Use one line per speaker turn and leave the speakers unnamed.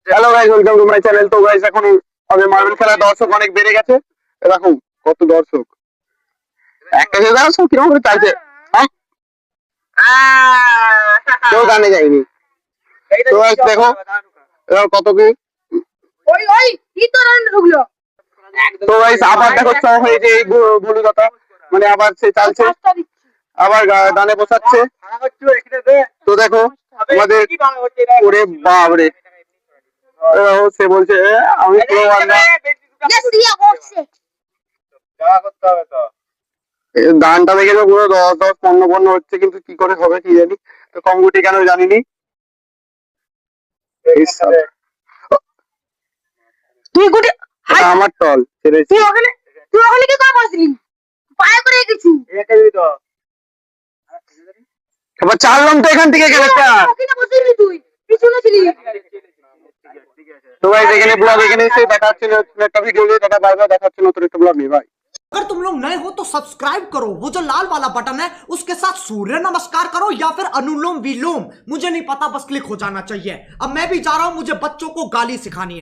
Hello guys, welcome to my channel. তো guys, এখন হবে মার্বেল খেলা। দর্শক অনেক বেড়ে গেছে। দেখো কত দর্শক, একটা যে দর্শক কিরকম করে চাইছে। হ্যাঁ? কেউ গানে যায়নি। তো গাইস দেখো, এবার কত কি।
ওই ওই কি তো রান ঢুকলো।
তো গাইস আবার দেখো চ হয়েছে এই ভুলুদাতা, মানে আবার সে চালছে, আবার গানে বসাচ্ছে। তো দেখো আমাদের, ওরে বাবরে, সে বলছে আমি পুরো বান্দা। গানটা দেখে তো পুরো 10-10 15 হচ্ছে, কিন্তু কি করে হবে কি জানি। তো কঙ্গুটি কেন জানিনি।
তুই গুটি
এটা আমার টল ছেড়েছি।
তুই ওখানে কি করে বসলি? পায়ে করে গেছি।
এবার চাললাম তো এখান থেকে খেলাটা।
ওখানে বসিনি, তুই পিছনে ছিলি।
তো ভাই এখানে ব্লগ এখানে এসে দেখাচ্ছে একটা ভিডিও নিয়ে, দেখা বারবার দেখাচ্ছে নতুন একটা ব্লগ নিয়ে। ভাই
अगर तुम लोग नए हो तो सब्सक्राइब करो, वो जो लाल वाला बटन है उसके साथ सूर्य नमस्कार करो या फिर अनुलोम विलोम, मुझे नहीं पता, बस क्लिक हो जाना चाहिए। अब मैं भी जा रहा हूं, मुझे बच्चों को गाली सिखानी है।